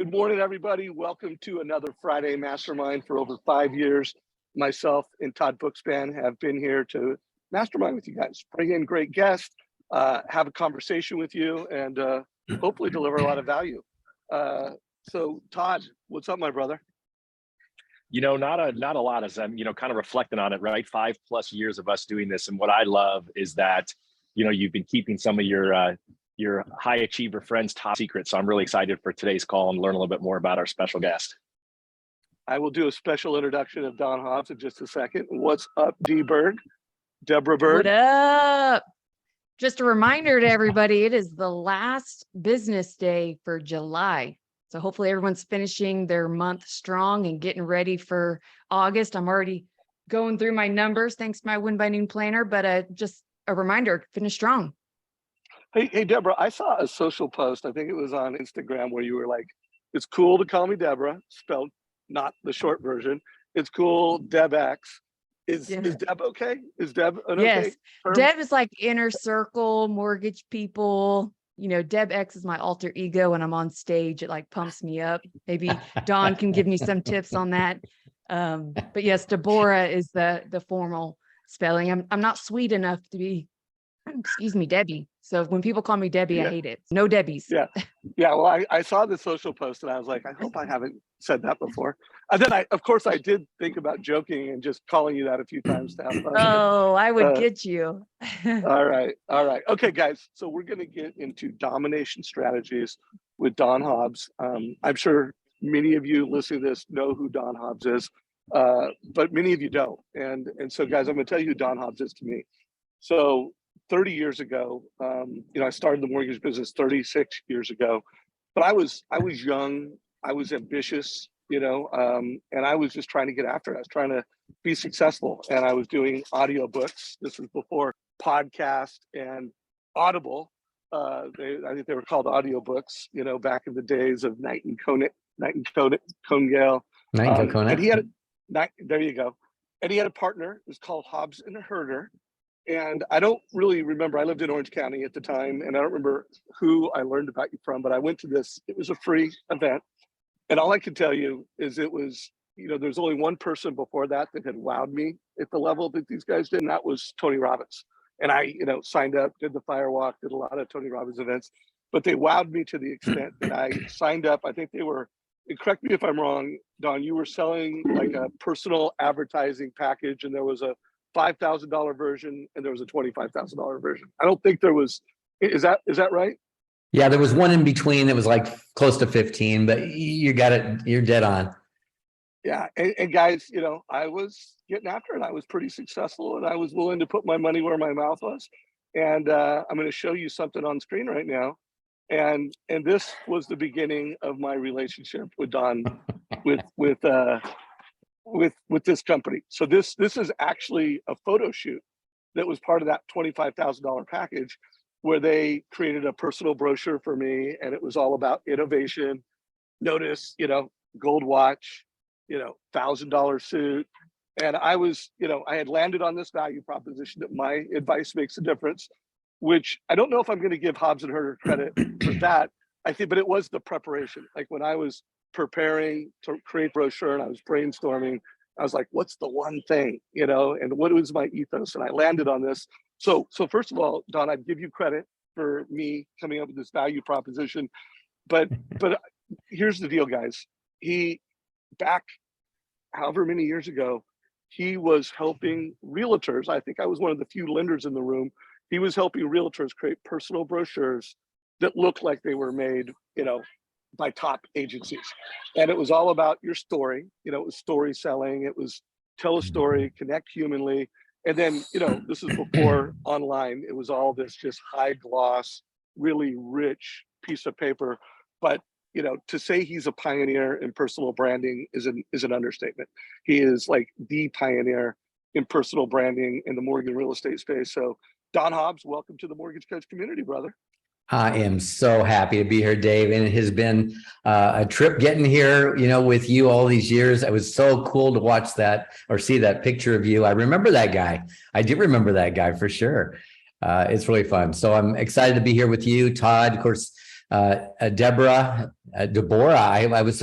Good morning, everybody. Welcome to another Friday Mastermind. For over 5 years, myself and Todd Bookspan have been here to mastermind with you guys, bring in great guests, have a conversation with you, and hopefully deliver a lot of value. So Todd, what's up, my brother? Not a lot, as I'm, kind of reflecting on it, right? 5+ years of us doing this. And what I love is that, you've been keeping some of your high achiever friends' top secrets. So I'm really excited for today's call and learn a little bit more about our special guest. I will do a special introduction of Don Hobbs in just a second. What's up, D Berg? Deborah Berg. What up? Just a reminder to everybody, it is the last business day for July. So hopefully everyone's finishing their month strong and getting ready for August. I'm already going through my numbers thanks to my Win by Noon planner, but just a reminder, finish strong. Hey, Deborah, I saw a social post, I think it was on Instagram, where you were like, it's cool to call me Deborah, spelled not the short version. It's cool, Deb X. Is Deb okay? Is Deb an okay term? Deb is like inner circle, mortgage people. Deb X is my alter ego. When I'm on stage, it like pumps me up. Maybe Don can give me some tips on that. But yes, Deborah is the formal spelling. I'm not sweet enough to be, excuse me, Debbie. So when people call me Debbie, I hate it. No Debbies. Yeah. Well, I saw the social post and I was like, I hope I haven't said that before. And then of course, I did think about joking and just calling you that a few times to have fun. Oh, I would get you. All right. Okay, guys. So we're going to get into domination strategies with Don Hobbs. I'm sure many of you listening to this know who Don Hobbs is, but many of you don't. And so, guys, I'm going to tell you who Don Hobbs is to me. So 30 years ago, I started the mortgage business 36 years ago, but I was young, I was ambitious, and I was just trying to get after it. I was trying to be successful, and I was doing audiobooks. This was before podcast and Audible. I think they were called audiobooks, back in the days of Knight and Congale. And he had there you go. And he had a partner. It was called Hobbs and Herder. And I don't really remember, I lived in Orange County at the time, and I don't remember who I learned about you from, but I went to this, it was a free event. And all I can tell you is it was, there's only one person before that had wowed me at the level that these guys did, and that was Tony Robbins. And I, signed up, did the Firewalk, did a lot of Tony Robbins events, but they wowed me to the extent that I signed up. I think they were, and correct me if I'm wrong, Don, you were selling like a personal advertising package, and there was a $5,000 version and there was a $25,000 version. I don't think there was, is that right? Yeah, there was one in between that was like close to 15, but you got it, you're dead on. Yeah, and guys, I was getting after it. I was pretty successful and I was willing to put my money where my mouth was. And I'm going to show you something on screen right now. And this was the beginning of my relationship with Don, with this company. So this is actually a photo shoot that was part of that $25,000 package, where they created a personal brochure for me, and it was all about innovation. Notice, gold watch, $1,000 suit. And I was, I had landed on this value proposition that my advice makes a difference, which I don't know if I'm going to give Hobbs and Herder credit for that. I think, but it was the preparation. Like when I was preparing to create brochure and I was brainstorming, I was like, what's the one thing, and what was my ethos? And I landed on this. So first of all, Don, I'd give you credit for me coming up with this value proposition, but here's the deal, guys. He, back however many years ago, he was helping realtors. I think I was one of the few lenders in the room. He was helping realtors create personal brochures that looked like they were made, by top agencies. And it was all about your story. It was story selling. It was tell a story, connect humanly. And then, this is before online. It was all this just high gloss, really rich piece of paper. But, to say he's a pioneer in personal branding is an understatement. He is like the pioneer in personal branding in the mortgage and real estate space. So Don Hobbs, welcome to the Mortgage Coach community, brother. I am so happy to be here, Dave. And it has been a trip getting here, with you all these years. It was so cool to watch that or see that picture of you. I remember that guy. I do remember that guy for sure. It's really fun. So I'm excited to be here with you, Todd, of course, Deborah, Deborah. I was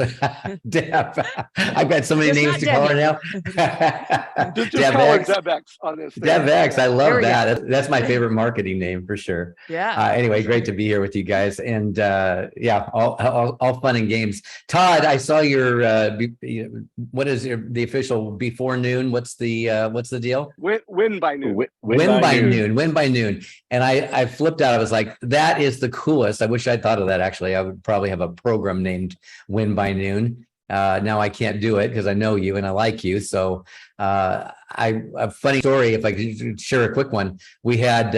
Deb. I've got so many Just names to not call her now. Just Deb call her X. DebX on this thing. Dev X, I There love we go. that. That's my favorite marketing name for sure. Yeah. Anyway, great to be here with you guys, and yeah, all fun and games. Todd, I saw your what is the official before noon? What's the deal? Win by noon. Win by noon. Win by noon. And I flipped out. I was like, that is the coolest. I wish I'd thought of that. Actually, I would probably have a program named Win by Noon. Now I can't do it because I know you and I like you. So a funny story, if I could share a quick one. We had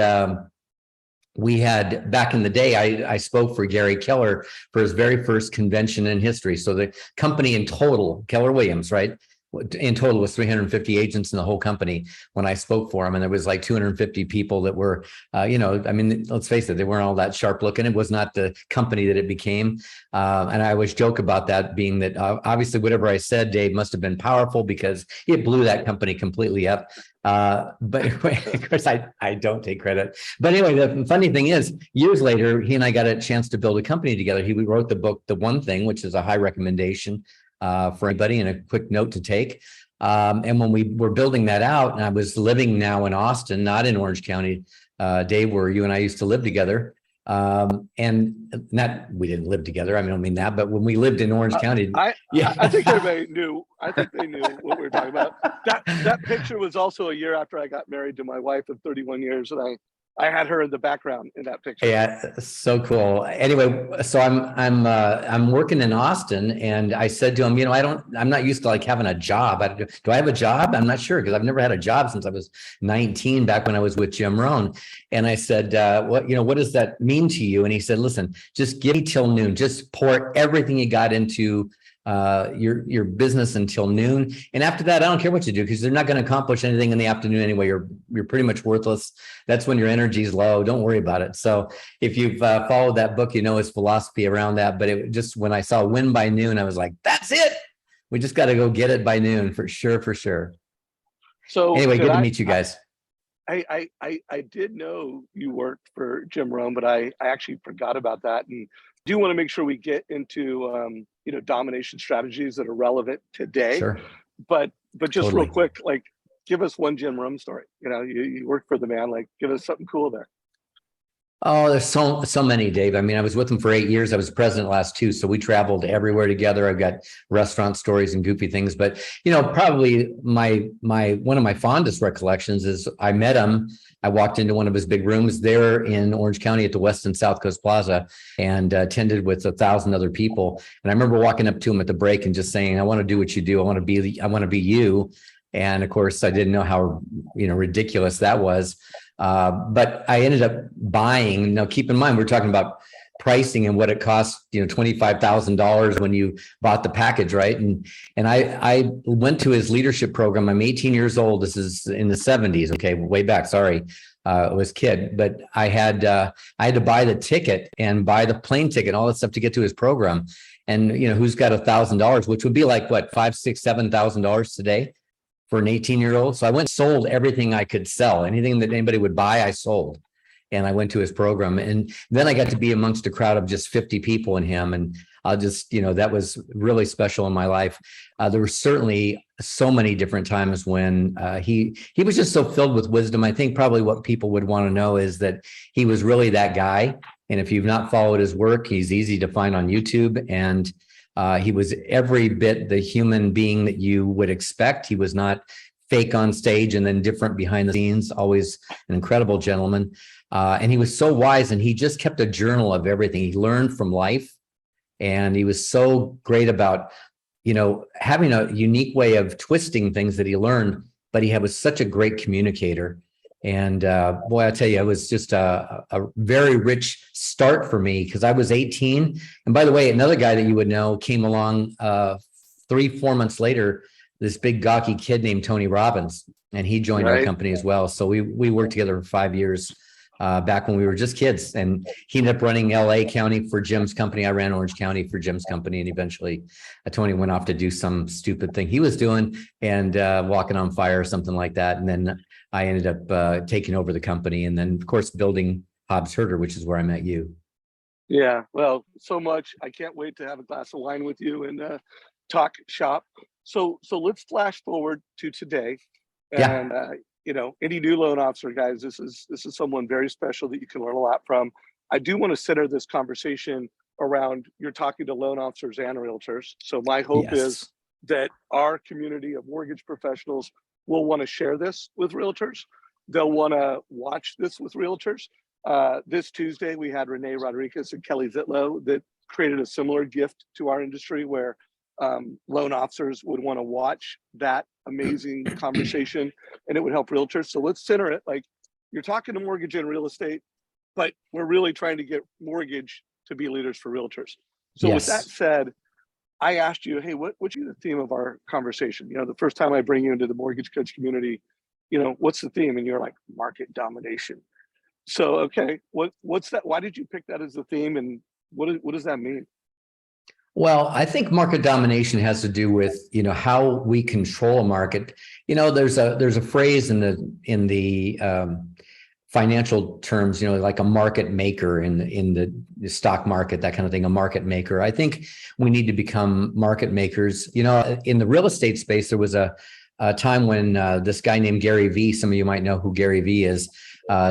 back in the day, I spoke for Gary Keller for his very first convention in history. So the company in total, Keller Williams, right? In total was 350 agents in the whole company when I spoke for him. And there was like 250 people that were, I mean, let's face it, they weren't all that sharp looking. It was not the company that it became. And I always joke about that being that obviously whatever I said, Dave, must have been powerful because it blew that company completely up. But of course I don't take credit. But anyway, the funny thing is years later, he and I got a chance to build a company together. He wrote the book, The One Thing, which is a high recommendation for anybody and a quick note to take. And when we were building that out, and I was living now in Austin, not in Orange County, Dave, where you and I used to live together. And not, we didn't live together. I don't mean that, but when we lived in Orange County. I think everybody knew. I think they knew what we were talking about. That picture was also a year after I got married to my wife of 31 years. And I had her in the background in that picture. Yeah, so cool. Anyway, so I'm working in Austin, and I said to him, I'm not used to like having a job. Do I have a job? I'm not sure because I've never had a job since I was 19 back when I was with Jim Rohn. And I said, what does that mean to you? And he said, listen, just give me till noon. Just pour everything you got into your business until noon, and after that I don't care what you do because they're not going to accomplish anything in the afternoon anyway. You're pretty much worthless. That's when your energy is low. Don't worry about it. So if you've followed that book, his philosophy around that. But it just, when I saw Win by Noon, I was like, that's it. We just got to go get it by noon for sure. So anyway, good to meet you guys. I did know you worked for Jim Rohn, but I actually forgot about that, and do want to make sure we get into domination strategies that are relevant today. Sure. But just totally. Real quick, like, give us one Jim Rohn story. You work for the man. Like, give us something cool there. Oh, there's so many, Dave. I mean, I was with him for 8 years. I was president last 2, so we traveled everywhere together. I've got restaurant stories and goofy things, but probably my one of my fondest recollections is I met him. I walked into one of his big rooms there in Orange County at the West and South Coast Plaza, and attended with 1,000 other people. And I remember walking up to him at the break and just saying, "I want to do what you do. I want to be you." And of course, I didn't know how ridiculous that was. But I ended up buying. Now, keep in mind, we're talking about pricing and what it costs, $25,000 when you bought the package, right? And I went to his leadership program. I'm 18 years old. This is in the 70s. Okay, way back. Sorry, I was a kid, but I had to buy the ticket and buy the plane ticket, and all that stuff to get to his program. And who's got $1,000, which would be like what, $5,000, $6,000, $7,000 today for an 18-year-old. So I went and sold everything I could sell. Anything that anybody would buy, I sold. And I went to his program. And then I got to be amongst a crowd of just 50 people in him. And I'll just, that was really special in my life. There were certainly so many different times when he was just so filled with wisdom. I think probably what people would want to know is that he was really that guy. And if you've not followed his work, he's easy to find on YouTube. And he was every bit the human being that you would expect. He was not fake on stage and then different behind the scenes, always an incredible gentleman. And he was so wise, and he just kept a journal of everything he learned from life. And he was so great about, having a unique way of twisting things that he learned, but he was such a great communicator. And boy, I tell you, it was just a very rich start for me because I was 18. And by the way, another guy that you would know came along 3-4 months later, this big gawky kid named Tony Robbins, and he joined our company as well. So we worked together for 5 years back when we were just kids. And he ended up running LA County for Jim's company. I ran Orange County for Jim's company. And eventually Tony went off to do some stupid thing he was doing and walking on fire or something like that. And then I ended up taking over the company, and then of course building Hobbs Herder, which is where I met you. Yeah, well, so much. I can't wait to have a glass of wine with you and talk shop. So let's flash forward to today. Yeah. And any new loan officer, guys, this is someone very special that you can learn a lot from. I do want to center this conversation around you're talking to loan officers and realtors. So my hope is Yes. that our community of mortgage professionals will want to share this with realtors. They'll want to watch this with realtors. This Tuesday, we had Renee Rodriguez and Kelly Zitlow that created a similar gift to our industry where loan officers would want to watch that amazing conversation, and it would help realtors. So let's center it like you're talking to mortgage and real estate, but we're really trying to get mortgage to be leaders for realtors. So with that Yes. said, I asked you, hey, what's the theme of our conversation? The first time I bring you into the mortgage coach community, what's the theme? And you're like, market domination. So, okay, what's that? Why did you pick that as the theme, and what does that mean? Well, I think market domination has to do with, how we control a market. There's a phrase in the financial terms, like a market maker in the stock market, that kind of thing, a market maker. I think we need to become market makers. In the real estate space, there was a time when this guy named Gary Vee, some of you might know who Gary Vee is,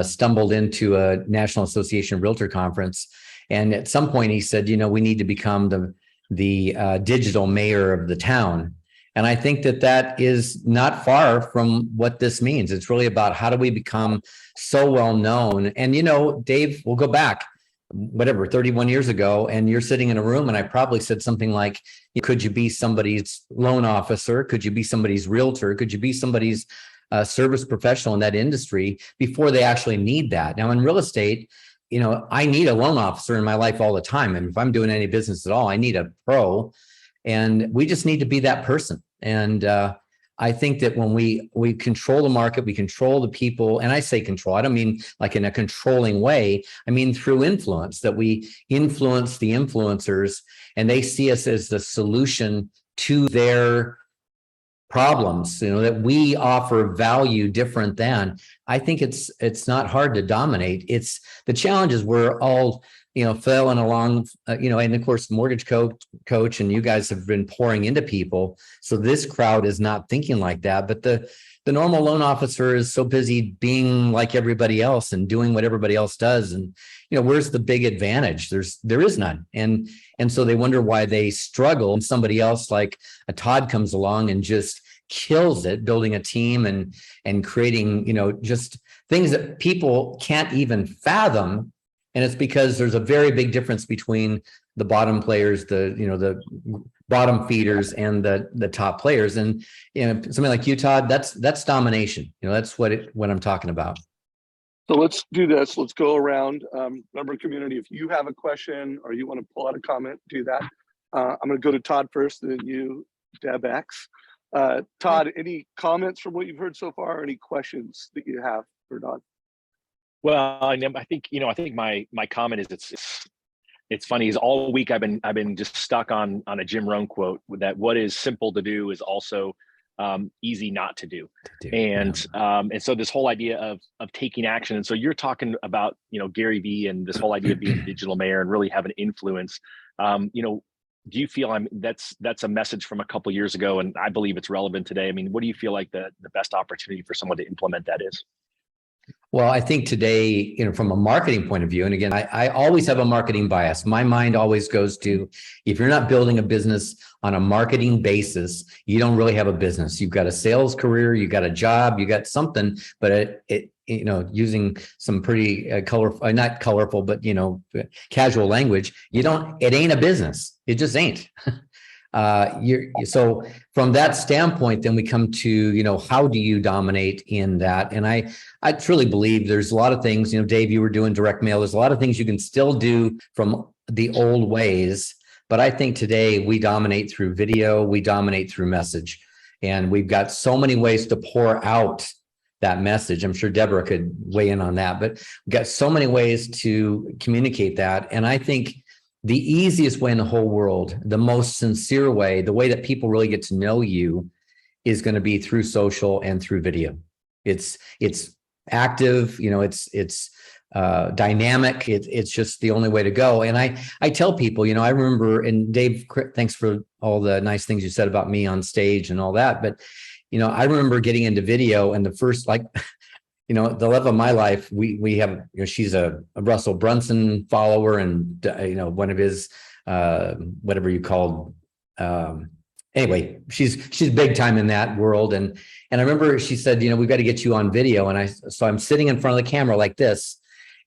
stumbled into a National Association of Realtor conference. And at some point he said, we need to become the digital mayor of the town. And I think that is not far from what this means. It's really about how do we become so well known. And, Dave, we'll go back, 31 years ago, and you're sitting in a room and I probably said something like, could you be somebody's loan officer? Could you be somebody's realtor? Could you be somebody's service professional in that industry before they actually need that? Now in real estate, I need a loan officer in my life all the time. And if I'm doing any business at all, I need a pro, and we just need to be that person. And I think that when we control the market, we control the people, and I say control, I don't mean like in a controlling way. I mean through influence, that we influence the influencers and they see us as the solution to their problems, that we offer value different than. I think it's not hard to dominate. It's the challenge is we're all, failing along, and of course, mortgage coach, and you guys have been pouring into people. So this crowd is not thinking like that, but the normal loan officer is so busy being like everybody else and doing what everybody else does. And, where's the big advantage? There is none. And so they wonder why they struggle. And somebody else like a Todd comes along and just kills it, building a team and creating, just things that people can't even fathom. And it's because there's a very big difference between the bottom players, the bottom feeders and the top players. And something like you, Todd, that's domination. That's what I'm talking about. So let's do this. Let's go around. Member community, if you have a question or you want to pull out a comment, do that. I'm going to go to Todd first, and then you, Deb X. Todd, any comments from what you've heard so far, or any questions that you have for Don? Well, I think my comment is it's funny is all week I've been just stuck on a Jim Rohn quote that what is simple to do is also easy not to do. And so this whole idea of taking action. And so you're talking about, Gary Vee and this whole idea of being a digital mayor and really having influence. Do you feel that's a message from a couple of years ago, and I believe it's relevant today? I mean, what do you feel like the best opportunity for someone to implement that is? Well, I think today, from a marketing point of view, and again, I always have a marketing bias. My mind always goes to, if you're not building a business on a marketing basis, you don't really have a business. You've got a sales career, you got a job, you got something, but using some pretty colorful, not colorful, but casual language, it ain't a business. It just ain't. So from that standpoint, then we come to, how do you dominate in that? And I truly believe there's a lot of things, Dave, you were doing direct mail. There's a lot of things you can still do from the old ways, but I think today we dominate through video, we dominate through message, and we've got so many ways to pour out that message. I'm sure Deborah could weigh in on that, but we've got so many ways to communicate that. And I think the easiest way in the whole world, the most sincere way, the way that people really get to know you is going to be through social and through video. It's active, it's dynamic. It's just the only way to go. And I tell people, I remember, and Dave, thanks for all the nice things you said about me on stage and all that. But, I remember getting into video, and the first, the love of my life, we have, she's a Russell Brunson follower, and, one of his, whatever you called, anyway, she's big time in that world. And I remember she said, we've got to get you on video. And so I'm sitting in front of the camera like this,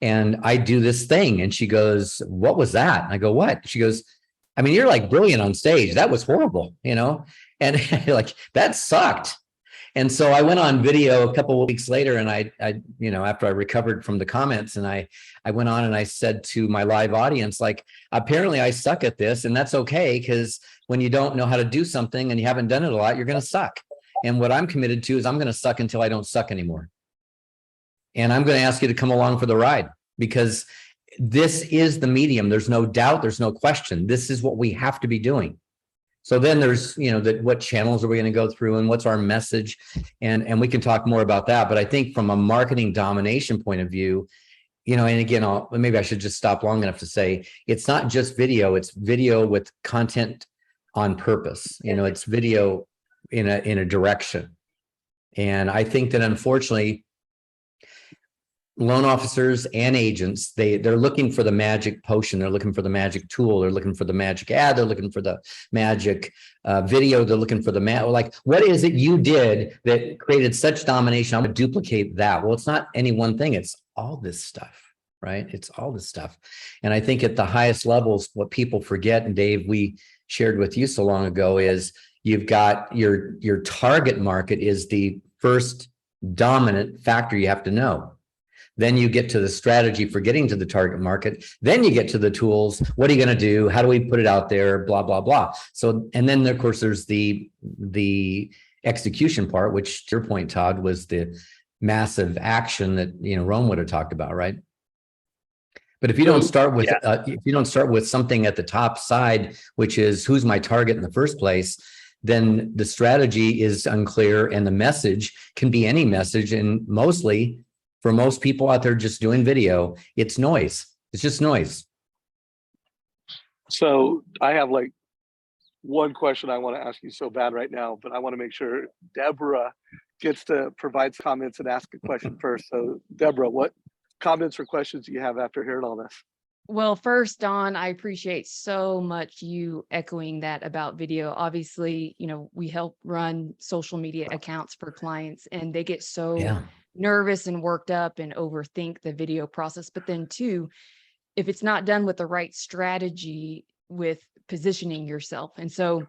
and I do this thing, and she goes, "What was that?" And I go, "What?" She goes, "I mean, you're like brilliant on stage. That was horrible, and like that sucked." And so I went on video a couple of weeks later, and I after I recovered from the comments, and I went on and I said to my live audience, like, apparently I suck at this, and that's okay, because when you don't know how to do something and you haven't done it a lot, you're going to suck. And what I'm committed to is I'm going to suck until I don't suck anymore. And I'm going to ask you to come along for the ride, because this is the medium. There's no doubt. There's no question. This is what we have to be doing. So then there's, what channels are we going to go through, and what's our message? And we can talk more about that. But I think from a marketing domination point of view, and again, maybe I should just stop long enough to say, it's not just video, it's video with content on purpose. It's video in a direction. And I think that unfortunately, loan officers and agents, they're looking for the magic potion. They're looking for the magic tool. They're looking for the magic ad. They're looking for the magic video. They're looking for like, what is it you did that created such domination? I'm going to duplicate that. Well, it's not any one thing. It's all this stuff, right? It's all this stuff. And I think at the highest levels, what people forget, and Dave, we shared with you so long ago, is you've got your target market is the first dominant factor you have to know. Then you get to the strategy for getting to the target market. Then you get to the tools. What are you going to do? How do we put it out there? Blah, blah, blah. So, and then of course, there's the execution part, which to your point, Todd, was the massive action that, Rome would have talked about, right? But if you don't start with something at the top side, which is who's my target in the first place, then the strategy is unclear, and the message can be any message. And mostly, for most people out there just doing video, it's noise. It's just noise. So I have like one question I want to ask you so bad right now, but I want to make sure Deborah gets to provide some comments and ask a question first. So Deborah, what comments or questions do you have after hearing all this? Well, first, Don, I appreciate so much you echoing that about video. Obviously, we help run social media accounts for clients, and they get so nervous and worked up and overthink the video process. But then too, if it's not done with the right strategy with positioning yourself. And so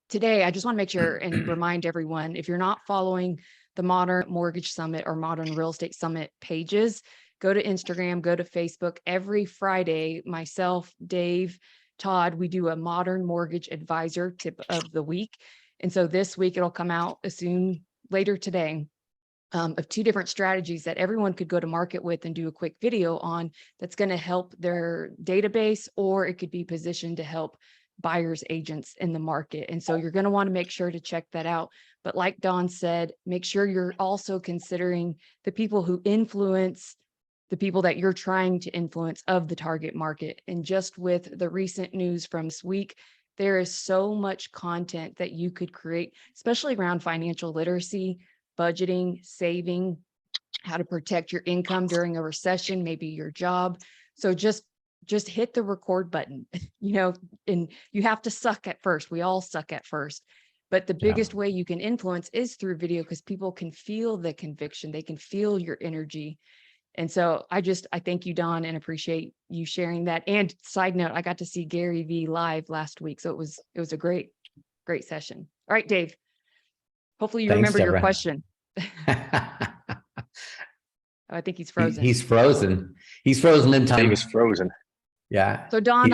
today, I just want to make sure and remind everyone, if you're not following the Modern Mortgage Summit or Modern Real Estate Summit pages, go to Instagram, go to Facebook. Every Friday, myself, Dave, Todd, we do a Modern Mortgage Advisor tip of the week. And so this week it'll come out later today, of 2 different strategies that everyone could go to market with and do a quick video on, that's going to help their database, or it could be positioned to help buyers agents in the market. And so you're going to want to make sure to check that out. But like Don said, make sure you're also considering the people who influence the people that you're trying to influence of the target market. And just with the recent news from this week, there is so much content that you could create, especially around financial literacy, budgeting, saving, how to protect your income during a recession, maybe your job. So just hit the record button, and you have to suck at first. We all suck at first. But the biggest way you can influence is through video, because people can feel the conviction. They can feel your energy. And so I thank you, Don, and appreciate you sharing that. And side note, I got to see Gary V live last week. So it was a great session. All right, Dave. Hopefully you remember your question. I think he's frozen. He's frozen. He's frozen in time. He was frozen. Yeah. So Don,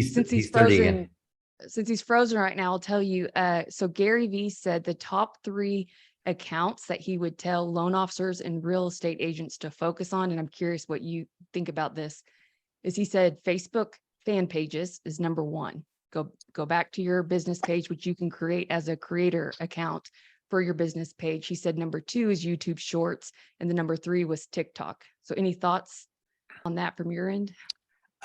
since he's frozen right now, I'll tell you. So Gary V said the top 3 accounts that he would tell loan officers and real estate agents to focus on, and I'm curious what you think about this, is he said Facebook fan pages is number 1. Go back to your business page, which you can create as a creator account for your business page. He said number 2 is YouTube Shorts, and the number 3 was TikTok. So any thoughts on that from your end?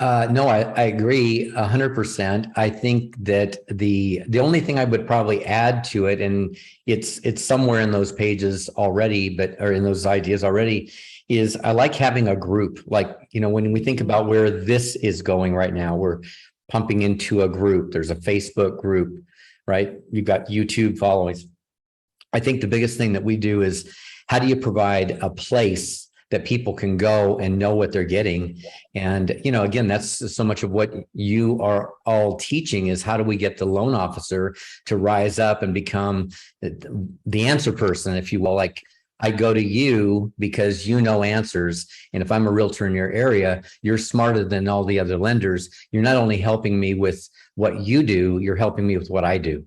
No, I agree 100%. I think that the only thing I would probably add to it, and it's somewhere in those pages already, or in those ideas already, is I like having a group. Like, when we think about where this is going right now, we're pumping into a group. There's a Facebook group, right? You've got YouTube followings. I think the biggest thing that we do is, how do you provide a place that people can go and know what they're getting? And, again, that's so much of what you are all teaching, is how do we get the loan officer to rise up and become the answer person, if you will. Like, I go to you because you know answers. And if I'm a realtor in your area, you're smarter than all the other lenders. You're not only helping me with what you do, you're helping me with what I do.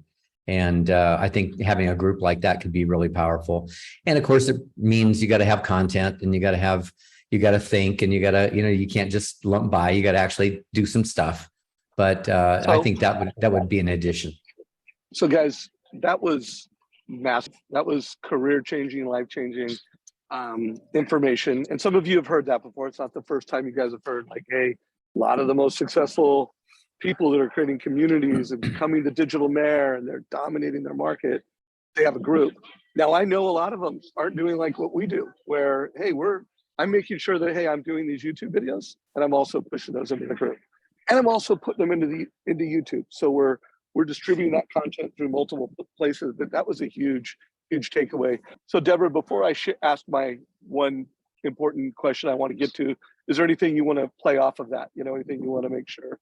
And I think having a group like that could be really powerful. And of course, it means you got to have content, and you got to think, and you got to, you can't just lump by, you got to actually do some stuff. But I think that would be an addition. So guys, that was massive. That was career changing, life changing information. And some of you have heard that before. It's not the first time you guys have heard, like, hey, a lot of the most successful people that are creating communities and becoming the digital mayor, and they're dominating their market, they have a group. Now, I know a lot of them aren't doing like what we do, where, hey, I'm making sure that, hey, I'm doing these YouTube videos, and I'm also pushing those into the group, and I'm also putting them into YouTube. So we're distributing that content through multiple places. But that was a huge takeaway. So Deborah, before I ask my one important question I want to get to, is there anything you want to play off of that? Anything you want to make sure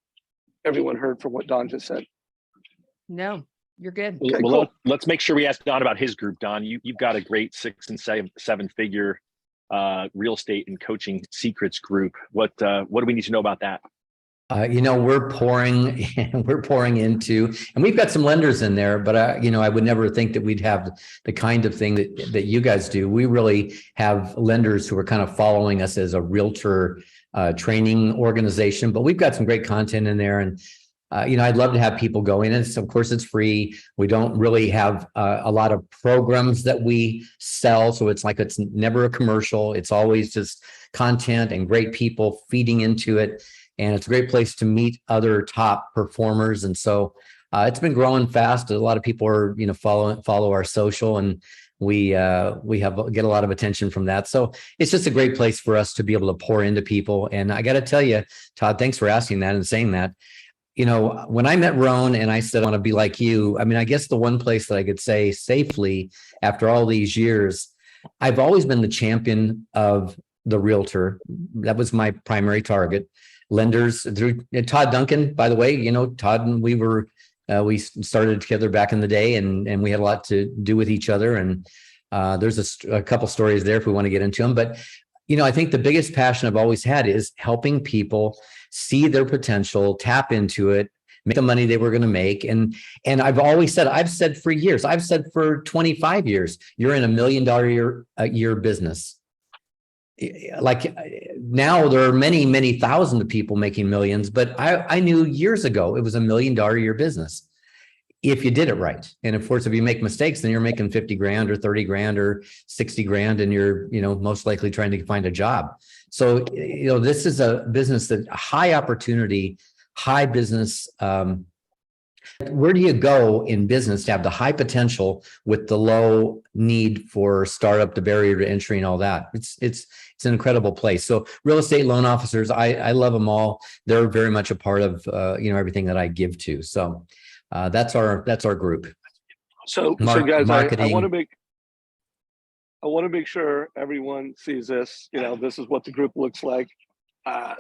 everyone heard from what Don just said? No, you're good. Okay, well, cool. let's make sure we ask Don about his group. Don, you've got a great 6 and 7 figure real estate and coaching secrets group. What do we need to know about that? We're pouring into, and we've got some lenders in there, but I would never think that we'd have the kind of thing that you guys do. We really have lenders who are kind of following us as a realtor training organization, but we've got some great content in there. And, I'd love to have people go in, and of course it's free. We don't really have a lot of programs that we sell. So it's never a commercial. It's always just content and great people feeding into it. And it's a great place to meet other top performers. And so it's been growing fast. A lot of people are, follow our social, and we get a lot of attention from that. So it's just a great place for us to be able to pour into people. And I got to tell you, Todd, thanks for asking that and saying that. When I met Roan and I said, I want to be like you, I guess the one place that I could say safely after all these years, I've always been the champion of the realtor. That was my primary target. Lenders through Todd Duncan, by the way, Todd and we started together back in the day, and we had a lot to do with each other. And there's a couple stories there if we want to get into them. But, I think the biggest passion I've always had is helping people see their potential, tap into it, make the money they were going to make. And I've said for years, I've said for 25 years, you're in $1 million a year business. Like, now there are many thousands of people making millions, but I knew years ago it was $1 million a year business if you did it right. And of course, if you make mistakes, then you're making 50 grand or 30 grand or 60 grand, and you're, most likely trying to find a job. So, this is a business that high opportunity, high business. Where do you go in business to have the high potential with the low need for startup, the barrier to entry and all that? It's an incredible place. So real estate loan officers, I love them all. They're very much a part of, everything that I give to. So that's our group. So guys, marketing. I want to make sure everyone sees this. This is what the group looks like.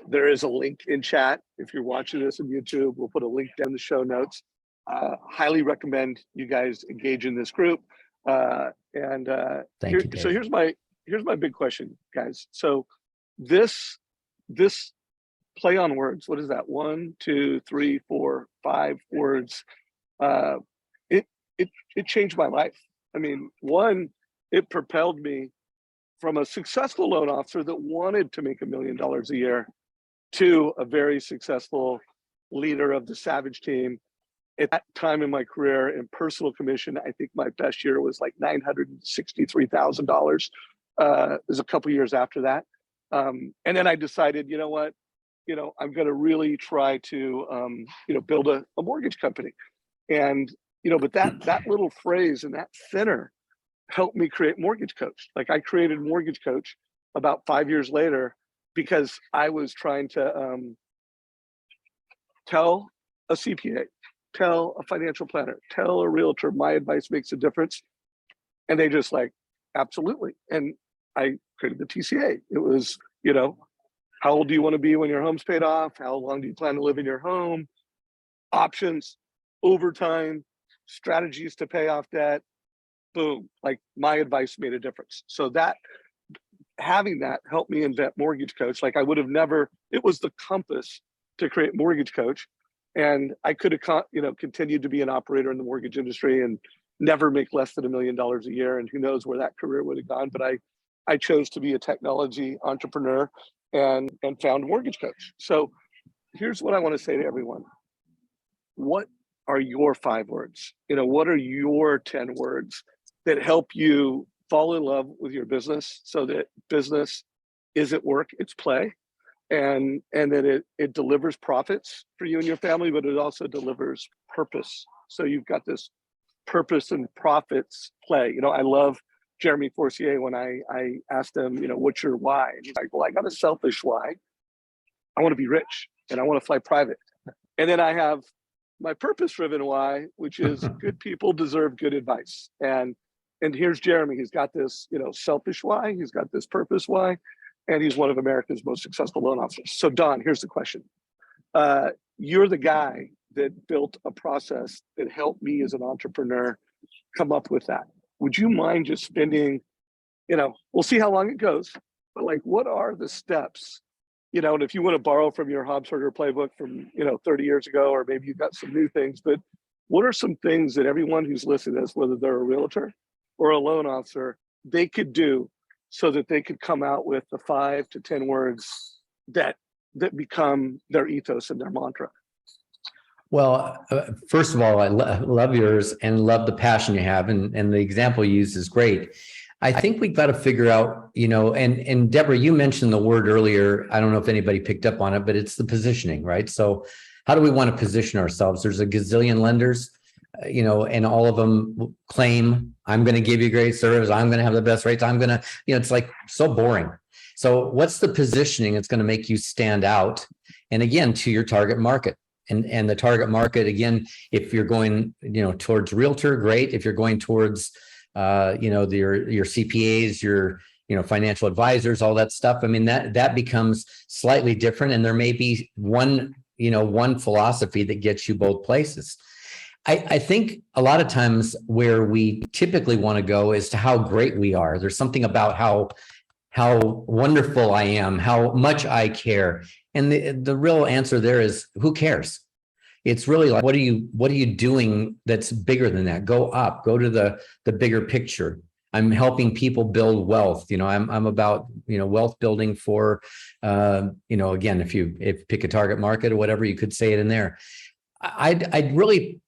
There is a link in chat. If you're watching this on YouTube, we'll put a link down in the show notes. Highly recommend you guys engage in this group. Thank you, Dave. So here's my big question, guys. So this play on words, what is that? 1, 2, 3, 4, 5 words. It changed my life. One, it propelled me from a successful loan officer that wanted to make $1 million a year to a very successful leader of the Savage team. At that time in my career in personal commission, I think my best year was like $963,000. It was a couple years after that. And then I decided, you know what, I'm going to really try to, build a mortgage company. And, but that little phrase and that thinner helped me create Mortgage Coach. Like I created Mortgage Coach about 5 years later because I was trying to tell a CPA, tell a financial planner, tell a realtor my advice makes a difference. And they just like, absolutely. And I created the TCA. It was, how old do you want to be when your home's paid off? How long do you plan to live in your home? Options, overtime, strategies to pay off debt. Boom, like my advice made a difference. So that having that helped me invent Mortgage Coach. Like I would have never, it was the compass to create Mortgage Coach. And I could have, continued to be an operator in the mortgage industry and never make less than $1 million a year. And who knows where that career would have gone. But I chose to be a technology entrepreneur and found Mortgage Coach. So here's what I want to say to everyone. What are your 5 words? What are your 10 words that help you fall in love with your business so that business isn't work, it's play, and that it delivers profits for you and your family, but it also delivers purpose. So you've got this purpose and profits play. I love Jeremy Forcier when I asked him, what's your why? And he's like, well, I got a selfish why. I want to be rich and I want to fly private. And then I have my purpose-driven why, which is good people deserve good advice. And here's Jeremy. He's got this, selfish why. He's got this purpose why, and he's one of America's most successful loan officers. So Don, here's the question. You're the guy that built a process that helped me as an entrepreneur come up with that. Would you mind just spending, we'll see how long it goes, but like, what are the steps? And if you want to borrow from your Hobbs playbook from, 30 years ago, or maybe you've got some new things, but what are some things that everyone who's listening to this, whether they're a realtor or a loan officer, they could do so that they could come out with the 5 to 10 words that become their ethos and their mantra? Well, first of all, I love yours and love the passion you have. And the example you use is great. I think we've got to figure out, and Deborah, you mentioned the word earlier. I don't know if anybody picked up on it, but it's the positioning, right? So how do we want to position ourselves? There's a gazillion lenders, and all of them claim, I'm going to give you great service. I'm going to have the best rates. I'm going to, it's like so boring. So what's the positioning that's going to make you stand out? And again, to your target market. And the target market, again, if you're going, towards realtor, great. If you're going towards, your CPAs, your, financial advisors, all that stuff. I mean, that becomes slightly different. And there may be one philosophy that gets you both places. I think a lot of times where we typically want to go is to how great we are. There's something about how wonderful I am, how much I care. And the real answer there is, who cares? It's really like, what are you doing that's bigger than that? Go up, go to the bigger picture. I'm helping people build wealth. I'm about, wealth building for, again, if you pick a target market or whatever, you could say it in there. I'd really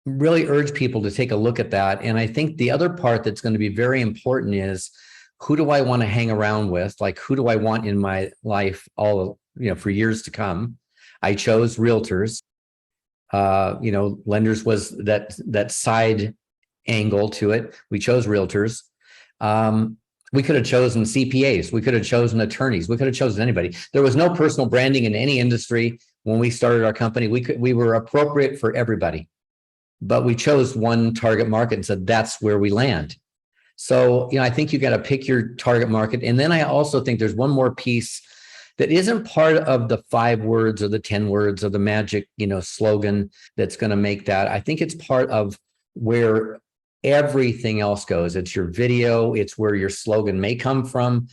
urge people to take a look at that. And I think the other part that's going to be very important is, who do I want to hang around with? Like, who do I want in my life for years to come? I chose realtors. Lenders was that side angle to it. We chose realtors. We could have chosen CPAs. We could have chosen attorneys. We could have chosen anybody. There was no personal branding in any industry when we started our company. We were appropriate for everybody, but we chose one target market and said, that's where we land. So, I think you got to pick your target market. And then I also think there's one more piece that isn't part of the 5 words or the 10 words or the magic, slogan that's going to make that. I think it's part of where everything else goes. It's your video. It's where your slogan may come from.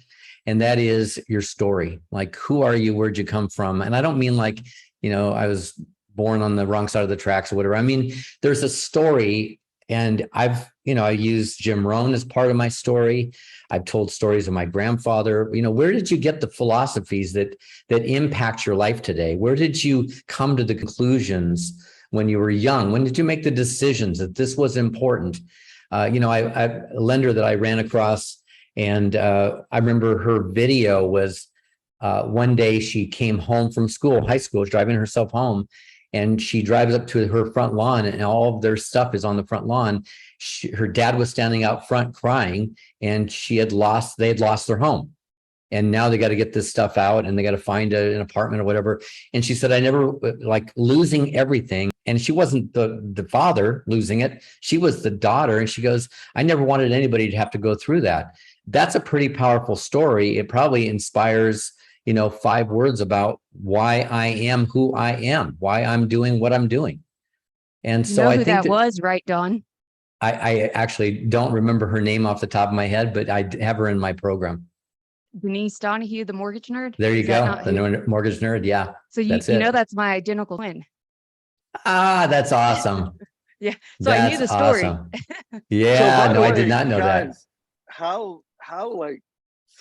And that is your story. Like, who are you? Where'd you come from? And I don't mean like, I was born on the wrong side of the tracks or whatever. I mean, there's a story. And I use Jim Rohn as part of my story. I've told stories of my grandfather. Where did you get the philosophies that impact your life today? Where did you come to the conclusions when you were young? When did you make the decisions that this was important? I a lender that I ran across, and I remember her video was one day she came home from school, high school, driving herself home, and she drives up to her front lawn, and all of their stuff is on the front lawn. Her dad was standing out front crying, and they had lost their home. And now they got to get this stuff out, and they got to find an apartment or whatever. And she said, I never, like, losing everything. And she wasn't the father losing it. She was the daughter. And she goes, I never wanted anybody to have to go through that. That's a pretty powerful story. It probably inspires, 5 words about why I am who I am, why I'm doing what I'm doing. And You so know I who think that was, right, Dawn? I actually don't remember her name off the top of my head, but I have her in my program. Denise Donahue, the mortgage nerd. There you Is that go. not The who- mortgage nerd. Yeah. So that's you know it. that's my identical twin. Ah, that's awesome. Yeah. So I knew That's the story. awesome. So Yeah, by no, the I did way, not know that. guys, how like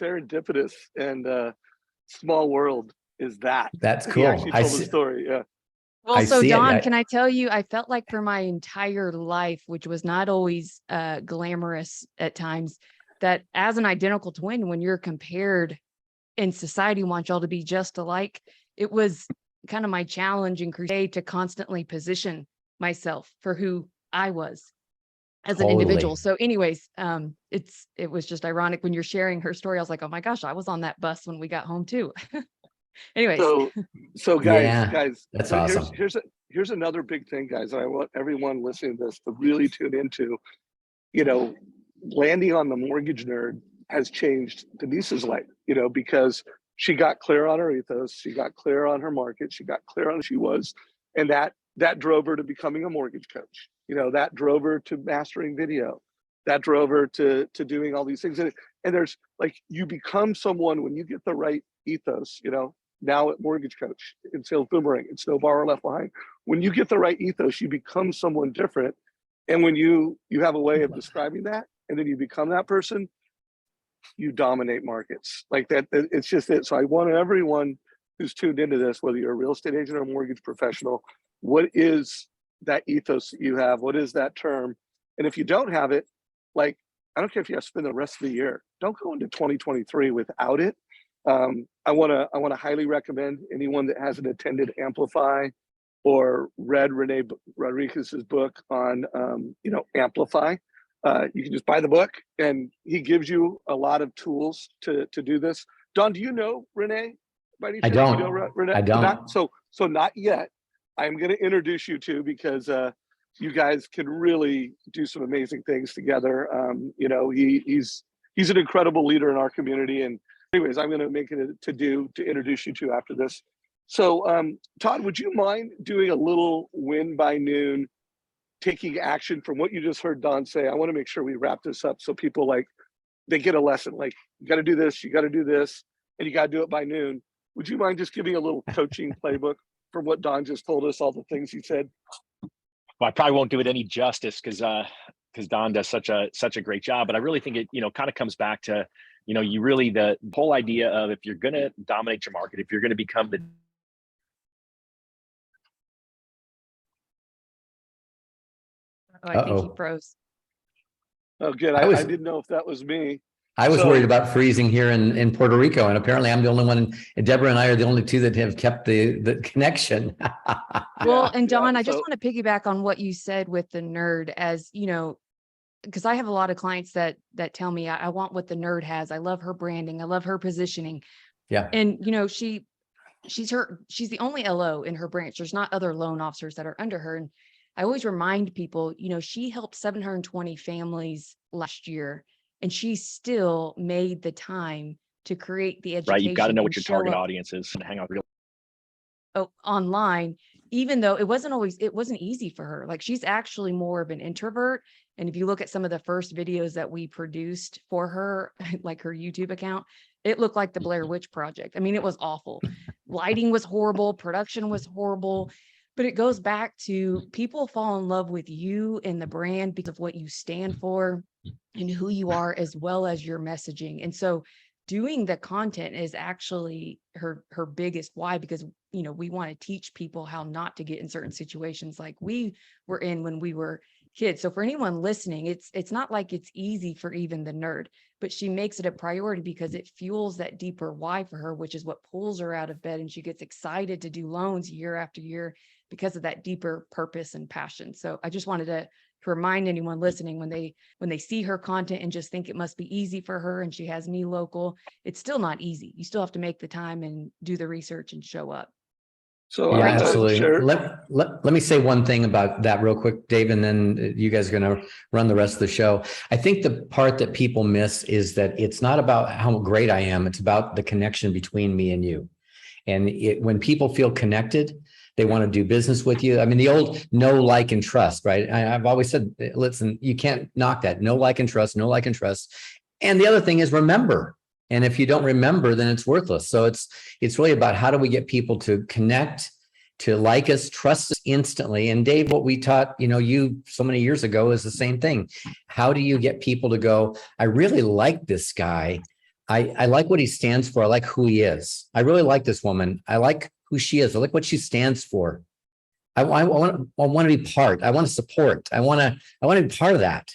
serendipitous and small world is that? That's He cool. actually told the story. Yeah. Well, I so see it. Dawn, can I tell you, I felt like for my entire life, which was not always glamorous at times, that as an identical twin, when you're compared and society wants y'all to be just alike, it was kind of my challenge and crusade to constantly position myself for who I was as an individual. So anyways, it was just ironic when you're sharing her story. I was like, oh my gosh, I was on that bus when we got home too. Anyways. So guys, Yeah, that's so awesome. here's another big thing, guys. And I want everyone listening to this to really tune into, landing on the mortgage nerd has changed Denise's life, because she got clear on her ethos, she got clear on her market, she got clear on who she was, and that drove her to becoming a mortgage coach. That drove her to mastering video, that drove her to doing all these things. And there's like, you become someone when you get the right ethos, now at Mortgage Coach, in Sales Boomerang, it's No Borrower Left Behind. When you get the right ethos, you become someone different. And when you have a way of describing that, and then you become that person, you dominate markets like that. It's just it. So I want everyone who's tuned into this, whether you're a real estate agent or a mortgage professional, what is that ethos that you have? What is that term? And if you don't have it, like, I don't care if you have to spend the rest of the year, don't go into 2023 without it. I want to highly recommend anyone that hasn't attended Amplify or read Renee Rodriguez's book on, Amplify. You can just buy the book, and he gives you a lot of tools to do this. Don, do you know Renee? By any chance? I don't. You know Renee? I don't. So not yet. I'm going to introduce you to, because you guys can really do some amazing things together. He's an incredible leader in our community. And anyways, I'm going to make it to introduce you to after this. So Todd, would you mind doing a little win by noon, taking action from what you just heard Don say? I want to make sure we wrap this up so people, like, they get a lesson, like, you got to do this, you got to do this, and you got to do it by noon. Would you mind just giving a little coaching playbook from what Don just told us, all the things he said? Well, I probably won't do it any justice because Don does such a great job. But I really think it, kind of comes back to, you really, the whole idea of, if you're going to dominate your market, if you're going to become the I think he froze. Oh, good. I didn't know if that was me. I was worried about freezing here in Puerto Rico, and apparently I'm the only one, and Deborah and I are the only two that have kept the connection. Well, and Don, I just want to piggyback on what you said with the nerd, as because I have a lot of clients that tell me, I want what the nerd has. I love her branding. I love her positioning. Yeah. And she's the only LO in her branch. There's not other loan officers that are under her. And I always remind people, she helped 720 families last year, and she still made the time to create the education. Right. You've got to know what and your show target up audience is and hang out real. Online, even though it wasn't easy for her. Like, she's actually more of an introvert. And if you look at some of the first videos that we produced for her, like her YouTube account, it looked like the Blair Witch Project. I mean, it was awful. Lighting was horrible. Production was horrible. But it goes back to, people fall in love with you and the brand because of what you stand for and who you are, as well as your messaging. And so doing the content is actually her biggest why, because we want to teach people how not to get in certain situations like we were in when we were kids. So for anyone listening, it's not like it's easy for even the nerd, but she makes it a priority because it fuels that deeper why for her, which is what pulls her out of bed. And she gets excited to do loans year after year because of that deeper purpose and passion. So I just wanted to remind anyone listening, when they see her content and just think it must be easy for her and she has me local, it's still not easy. You still have to make the time and do the research and show up. So Yeah, I'm gonna absolutely. share- Let me say one thing about that real quick, Dave, and then you guys are going to run the rest of the show. I think the part that people miss is that it's not about how great I am. It's about the connection between me and you. And when people feel connected, they want to do business with you. I mean, the old know, like, and trust, right? I've always said, listen, you can't knock that. Know, like, and trust, know, like, and trust. And the other thing is remember. And if you don't remember, then it's worthless. So it's really about how do we get people to connect, to like us, trust us instantly. And Dave, what we taught, you so many years ago is the same thing. How do you get people to go, I really like this guy. I like what he stands for. I like who he is. I really like this woman. I like who she is. I like what she stands for. I want to be part. I want to support. I want to be part of that.